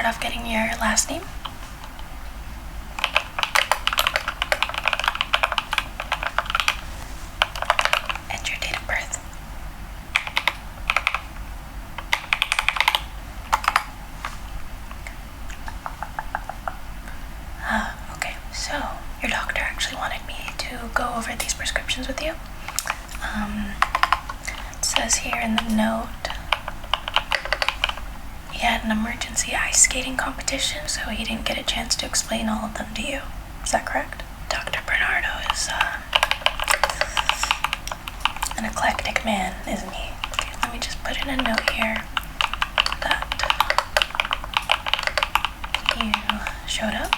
start off getting your last name? And your date of birth. Okay, so your doctor actually wanted me to go over these prescriptions with you. It says here in the note he had an emergency ice skating competition, so he didn't get a chance to explain all of them to you. Is that correct? Dr. Bernardo is an eclectic man, isn't he? Okay, let me just put in a note here that you showed up.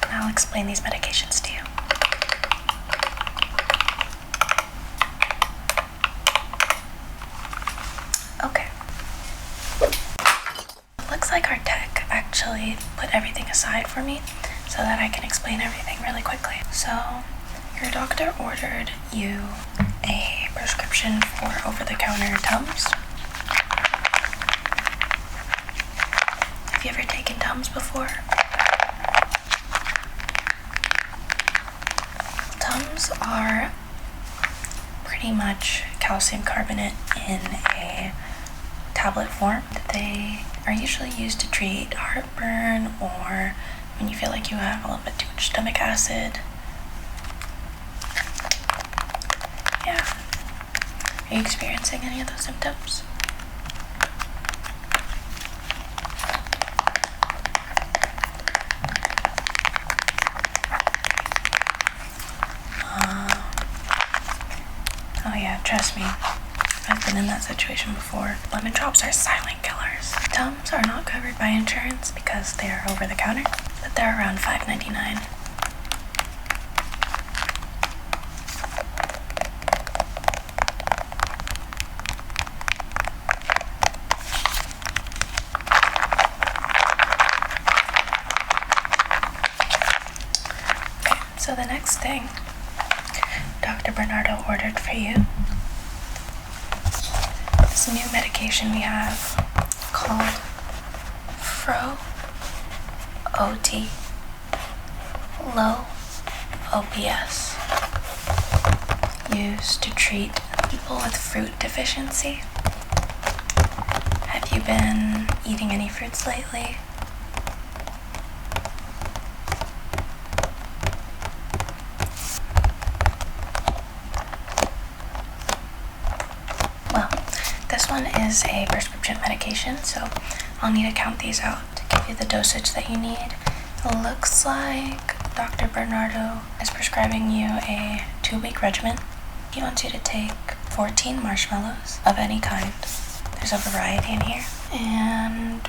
I'll explain these medications to you. Okay. Looks like our tech actually put everything aside for me so that I can explain everything really quickly. So, your doctor ordered you a prescription for over-the-counter Tums. Have you ever taken Tums before? Tums are pretty much calcium carbonate in a tablet form. They are usually used to treat heartburn or when you feel like you have a little bit too much stomach acid. Yeah. Are you experiencing any of those symptoms? Oh yeah, trust me, I've been in that situation before. Lemon drops are silent killers. Tums are not covered by insurance because they are over the counter, but they're around $5.99. Okay, so the next thing Dr. Bernardo ordered for you this new medication we have called OT, low OPS, used to treat people with fruit deficiency. Have you been eating any fruits lately? Well, this one is a prescription medication, so I'll need to count these out to give you the dosage that you need. It looks like Dr. Bernardo is prescribing you a 2-week regimen. He wants you to take 14 marshmallows of any kind. There's a variety in here. And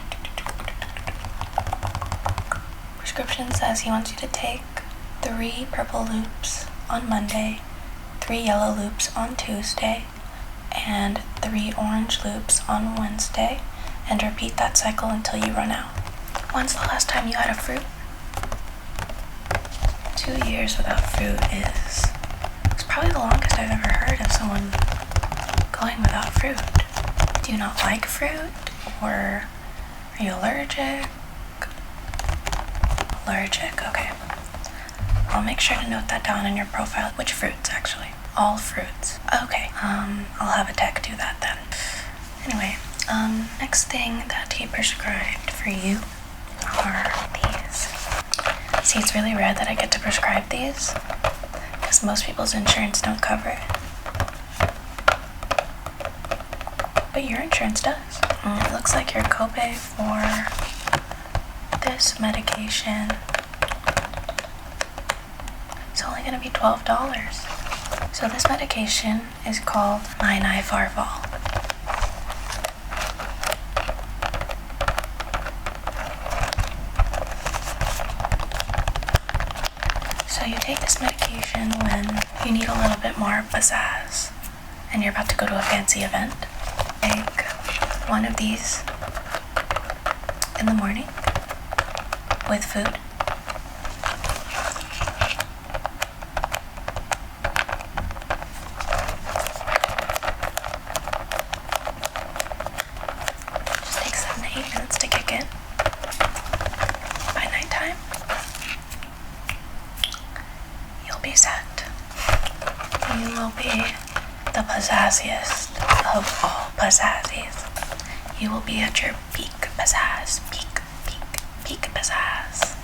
prescription says he wants you to take 3 purple loops on Monday, 3 yellow loops on Tuesday, and 3 orange loops on Wednesday, and repeat that cycle until you run out. When's the last time you had a fruit? 2 years without fruit is probably the longest I've ever heard of someone going without fruit. Do you not like fruit, or are you allergic? Allergic, okay. I'll make sure to note that down in your profile. Which fruits, actually? All fruits. Okay, I'll have a tech do that then. Anyway, next thing that he prescribed for you are these. See, it's really rare that I get to prescribe these, because most people's insurance don't cover it. But your insurance does. It looks like your copay for this medication is only going to be $12. So this medication is called Farval. So you take this medication when you need a little bit more pizzazz and you're about to go to a fancy event. Take one of these in the morning with food. you will be the pizzaziest of all pizzazzies. You will be at your peak pizzazz. Peak pizzazz.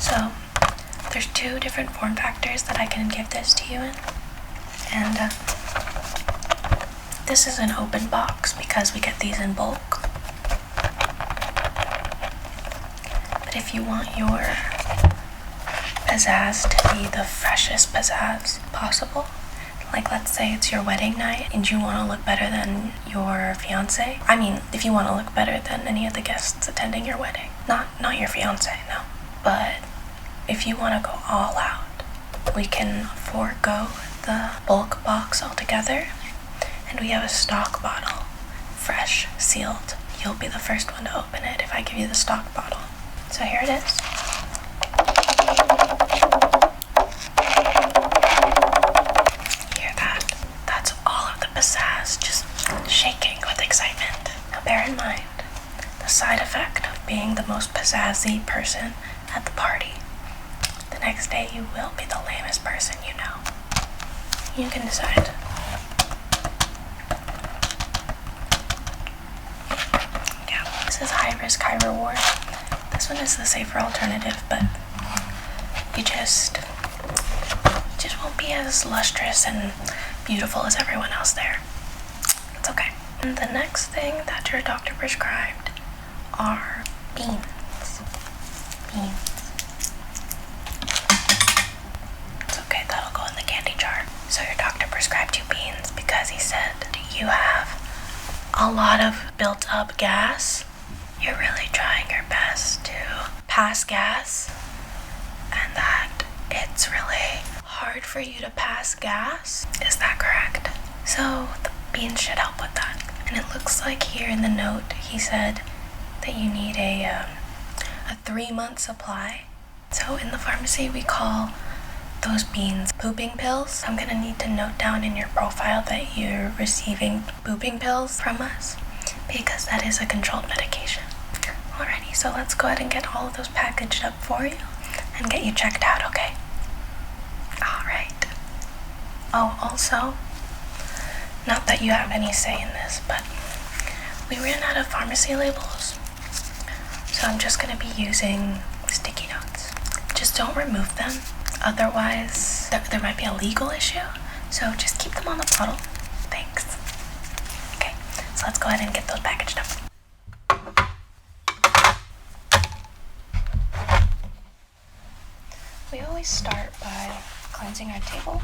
So, there's 2 different form factors that I can give this to you in. And this is an open box because we get these in bulk. But if you want your pizzazz to be the freshest pizzazz possible, like let's say it's your wedding night and you want to look better than your fiance. I mean, if you want to look better than any of the guests attending your wedding. Not your fiance, no. But if you want to go all out, we can forego the bulk box altogether, and we have a stock bottle, fresh, sealed. You'll be the first one to open it if I give you the stock bottle. So here it is. Hear that? That's all of the pizzazz just shaking with excitement. Now bear in mind the side effect of being the most pizzazzy person at the party. The next day you will be the lamest person you know. You can decide. Yeah, this is high risk, high reward. This one is the safer alternative, but you just won't be as lustrous and beautiful as everyone else there. It's okay. And the next thing that your doctor prescribed are beans. It's okay, that'll go in the candy jar. So your doctor prescribed you beans because he said you have a lot of built up gas. You're really trying your best to pass gas, and that it's really hard for you to pass gas. Is that correct? So the beans should help with that. And it looks like here in the note he said that you need a 3-month supply. So in the pharmacy we call those beans pooping pills. I'm gonna need to note down in your profile that you're receiving pooping pills from us, because that is a controlled medication. Alrighty, so let's go ahead and get all of those packaged up for you and get you checked out, okay? Alright. Oh, also, not that you have any say in this, but we ran out of pharmacy labels, so I'm just gonna be using sticky notes. Just don't remove them, otherwise there might be a legal issue, so just keep them on the bottle. Thanks. Okay, so let's go ahead and get those packaged up. We always start by cleansing our table.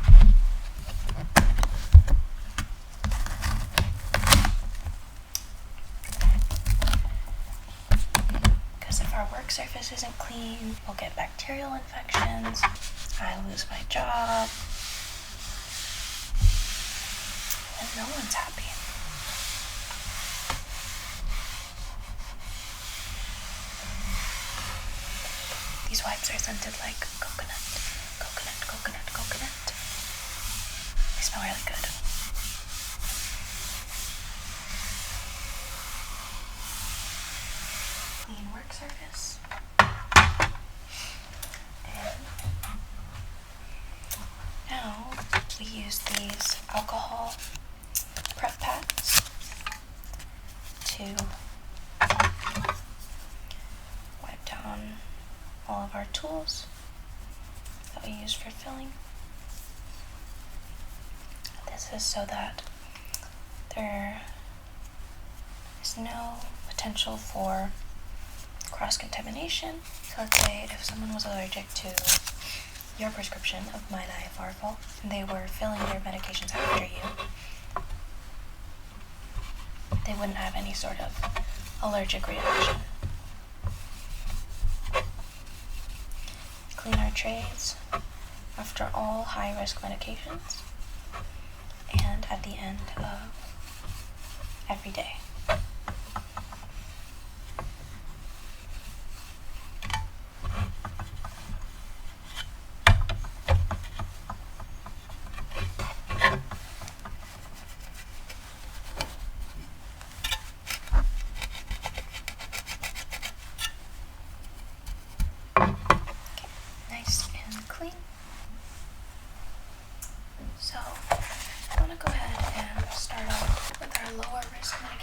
Because if our work surface isn't clean, we'll get bacterial infections, I lose my job, and no one's happy. These wipes are scented like coconut. They smell really good. Clean work surface. And now we use these alcohol prep pads to wipe down all of our tools that we use for filling. This is so that there is no potential for cross-contamination. So let's say if someone was allergic to your prescription of Midifarval and they were filling their medications after you, they wouldn't have any sort of allergic reaction. Clean our trays after all high-risk medications and at the end of every day.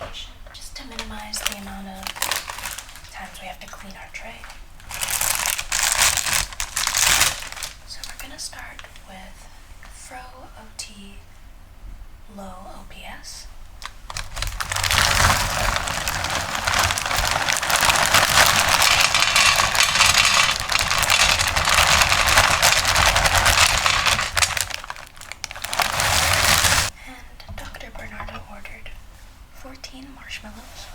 medication, just to minimize the amount of times we have to clean our tray. So we're going to start with Fro OT Low OPS. And Dr. Bernardo ordered 14 marshmallows.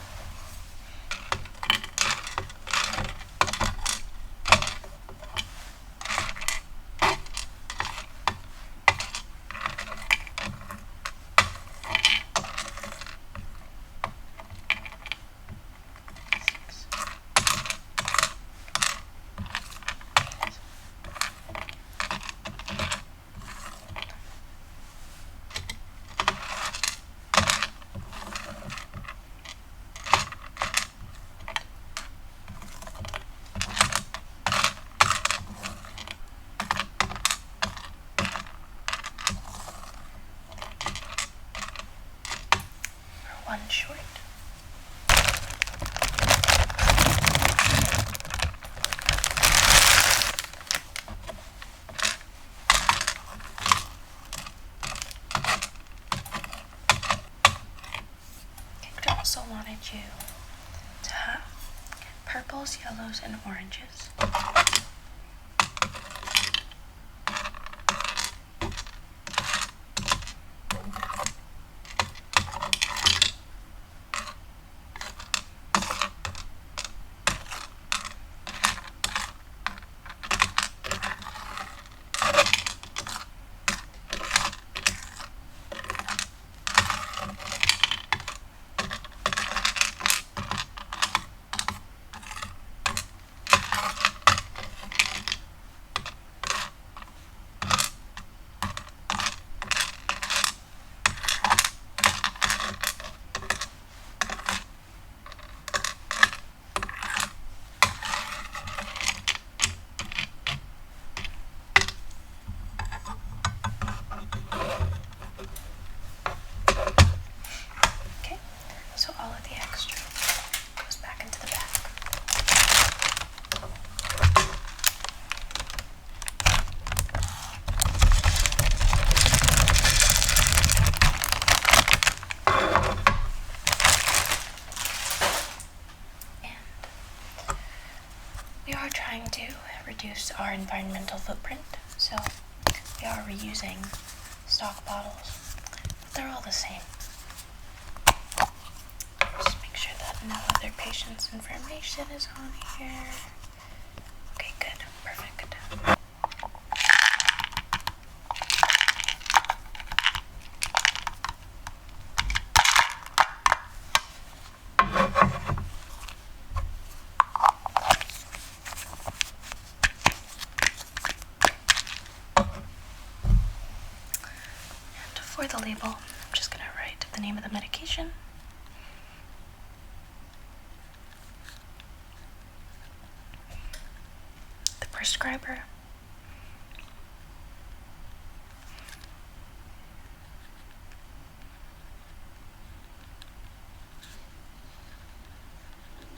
One short. I also wanted you to have purples, yellows, and oranges. So all of the extra goes back into the bag. And we are trying to reduce our environmental footprint, so we are reusing stock bottles, but they're all the same. No other patient's information is on here. Okay, good. Perfect. And for the label, I'm just going to write the name of the medication, prescriber,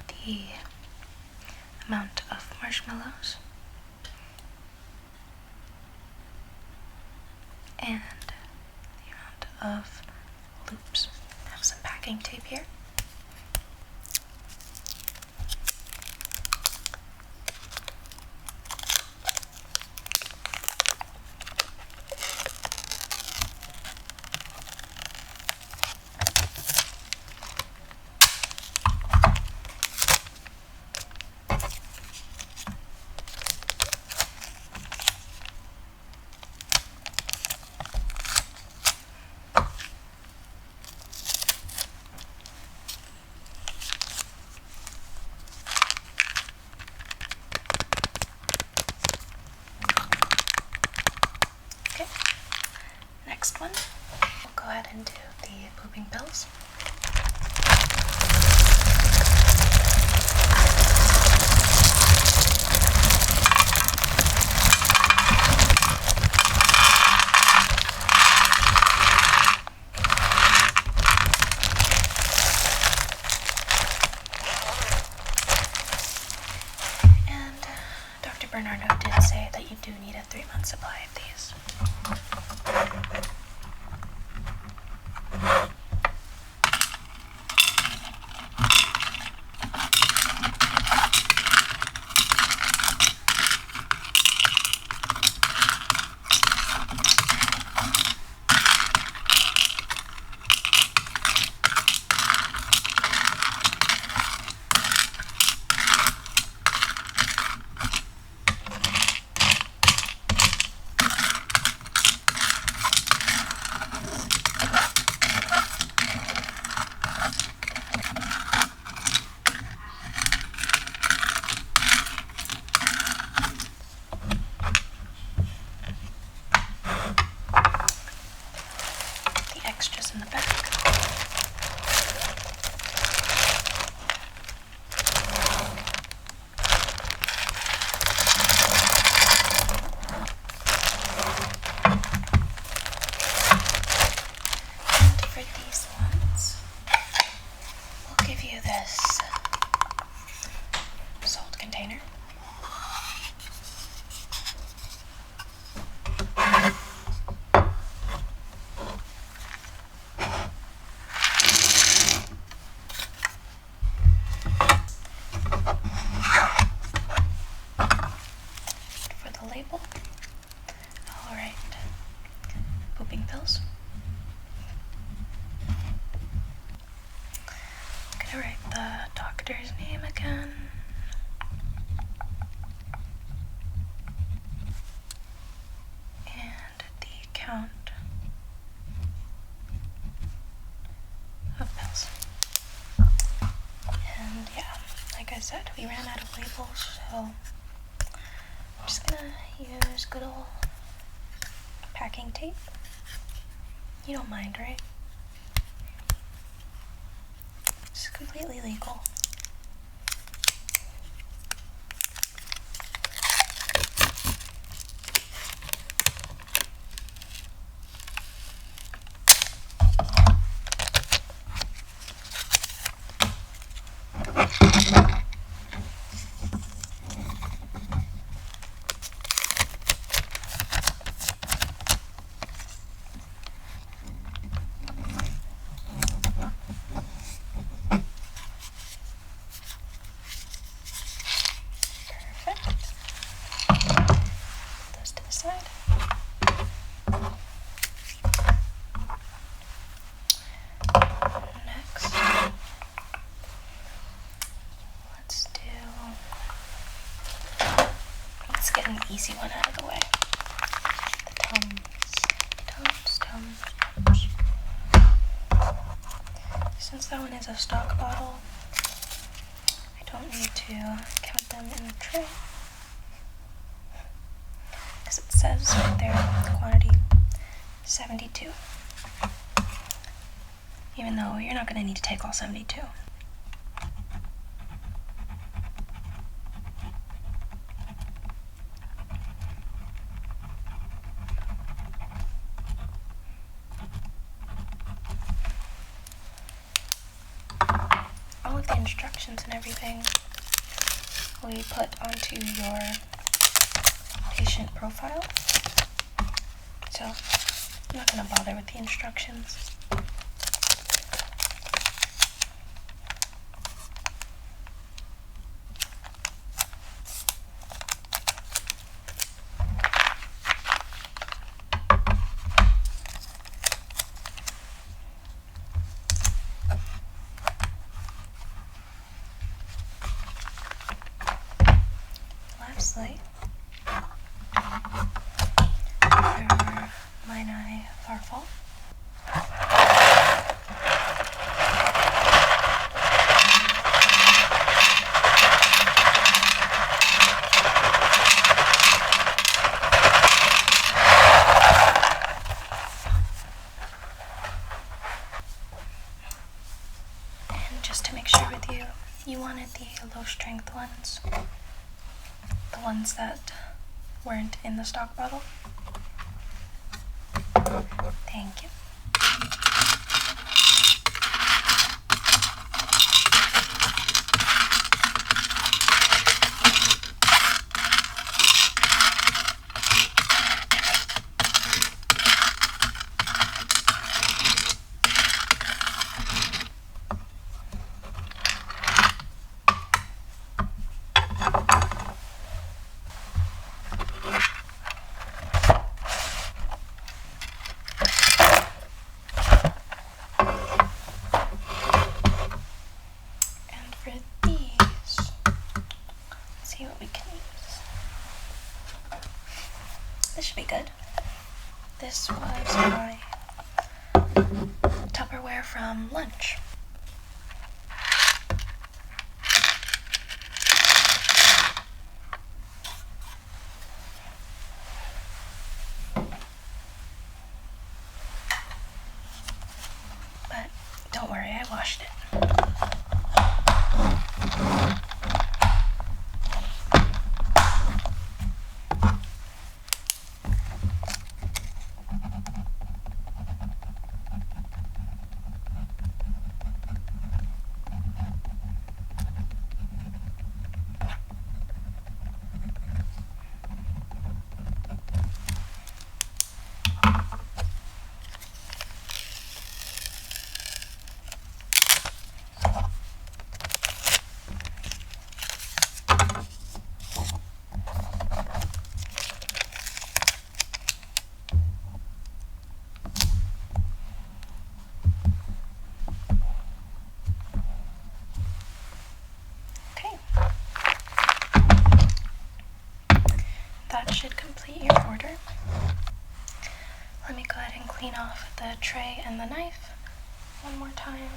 the amount of marshmallows, and the amount of loops. I have some packing tape here. 3-month supply of these. Extras in the back. And for these ones, we'll give you this salt container. Label. Alright. Pooping pills. I'm gonna write the doctor's name again. And the count of pills. And yeah, like I said, we ran out of labels, so I'm just gonna use good old packing tape. You don't mind, right? It's completely legal. An easy one out of the way. The Tums. Since that one is a stock bottle, I don't need to count them in the tray, because it says right there, quantity 72. Even though you're not going to need to take all 72. The instructions and everything we put onto your patient profile, so I'm not going to bother with the instructions. Lastly, your Minai Farfall. And just to make sure with you, you wanted the low strength ones. The ones that weren't in the stock bottle. Thank you. lunch. But don't worry, I washed it. That should complete your order. Let me go ahead and clean off the tray and the knife one more time.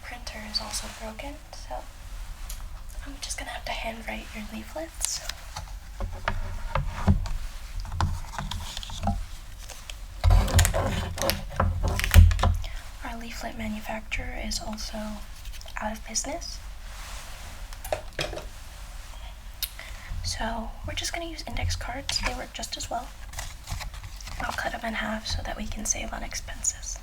Printer is also broken, so I'm just gonna have to handwrite your leaflets. Our leaflet manufacturer is also out of business, so we're just gonna use index cards. They work just as well. I'll cut them in half so that we can save on expenses.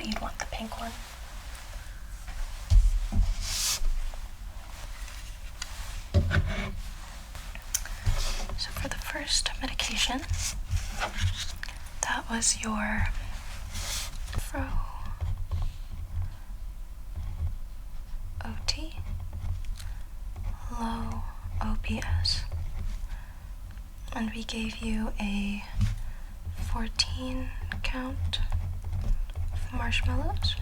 You'd want the pink one. So for the first medication, that was your OT, low OPS, and we gave you a 14 count marshmallows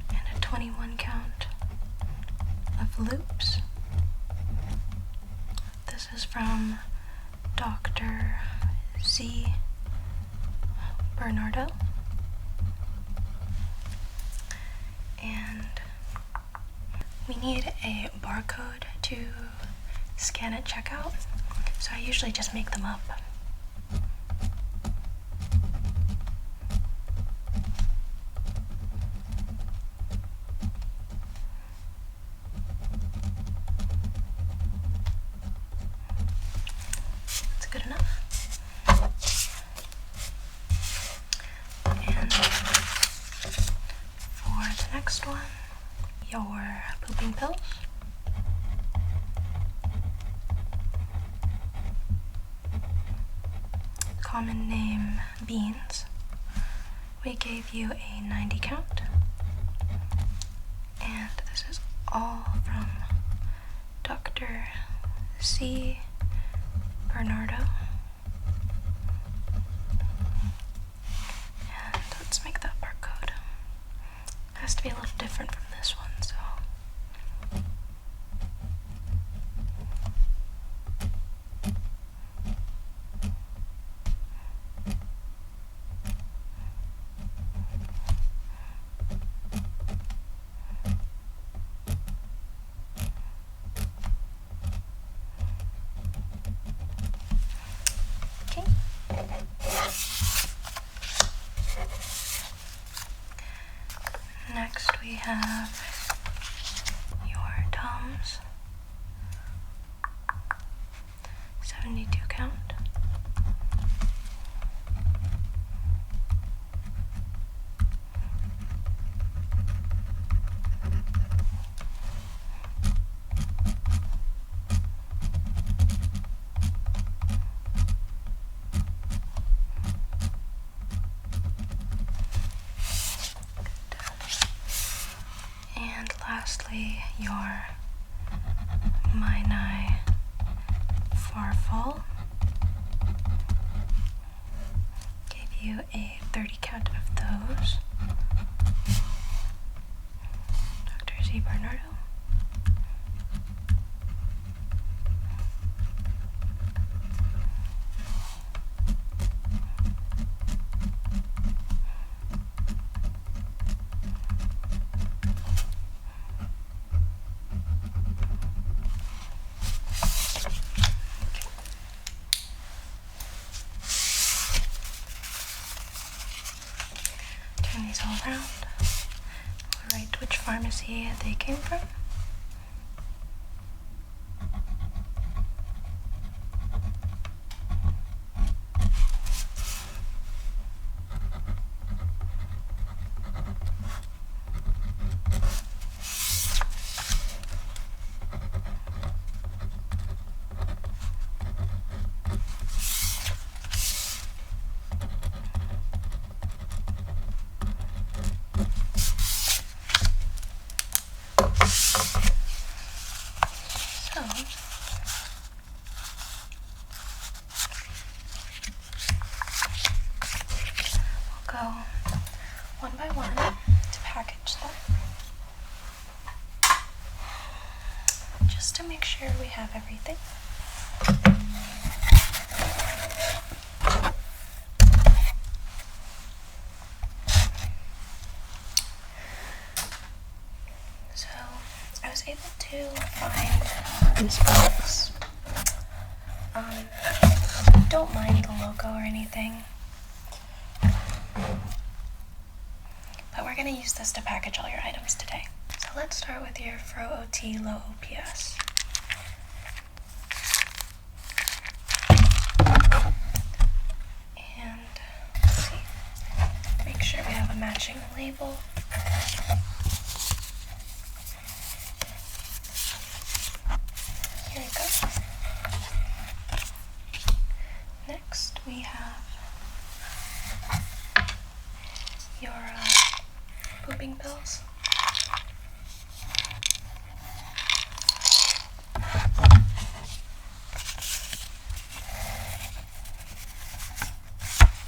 and a 21 count of loops. This is from Dr. Z. Bernardo, and we need a barcode to scan at checkout, so I usually just make them up. Good enough. And for the next one, your pooping pills. Common name beans. We gave you a 90 count. And this is all from Dr. C. Bernardo. And let's make that barcode. It has to be a little different from Next we have your Tums, 72 count. And lastly, your Minai Farfall. Gave you a 30 count of those. Dr. Z. Bernardo. Turn these all around. We'll write which pharmacy they came from. We'll go one by one to package them, just to make sure we have everything. So I was able to find this box. Don't mind the logo or anything, but we're going to use this to package all your items today. So let's start with your Fro OT Low OPS. And let's see, make sure we have a matching label. Here we go. Next we have your pooping pills.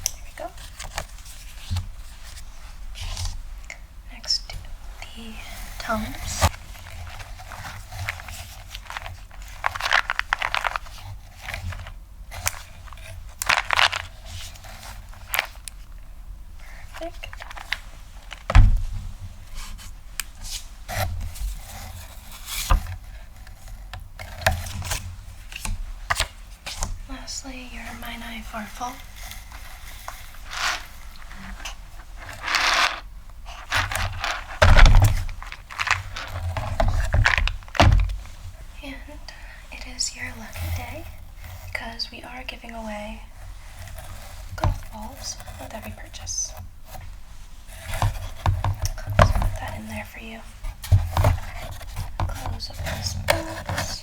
There we go. Next, the Tums. Perfect. Lastly, your Minai Farfall. And it is your lucky day because we are giving away golf balls with every purchase. So put that in there for you. Close up this box.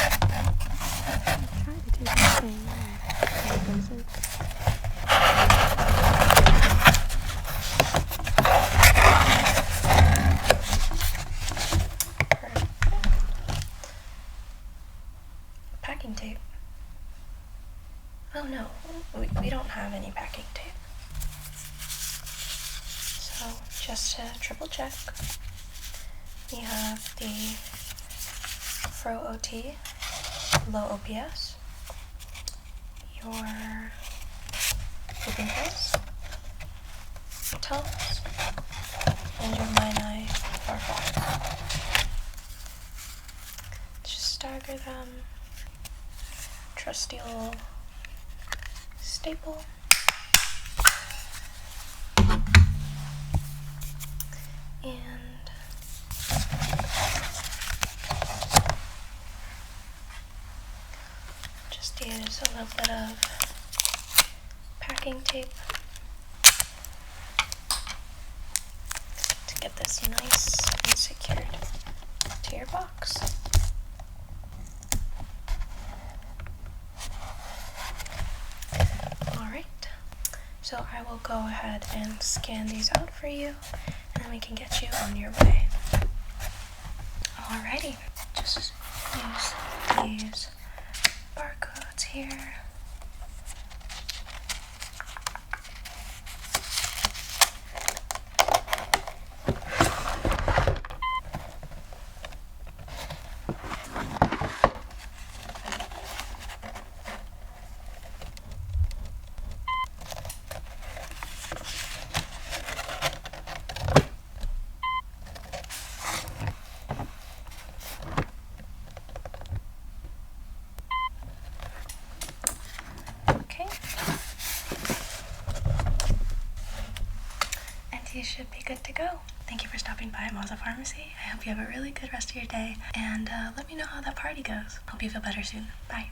Perfect. Packing tape. Oh no, we don't have any packing tape. So just to triple check, we have the Fro OT Low OPS, your pooping pills, Tums, and your Minai Farfall. Just stagger them. Trusty little staple. use a little bit of packing tape to get this nice and secured to your box. Alright, so I will go ahead and scan these out for you, and then we can get you on your way. Alrighty, just use these barcodes here. You should be good to go. Thank you for stopping by at Maza Pharmacy. I hope you have a really good rest of your day, and let me know how that party goes. Hope you feel better soon. Bye.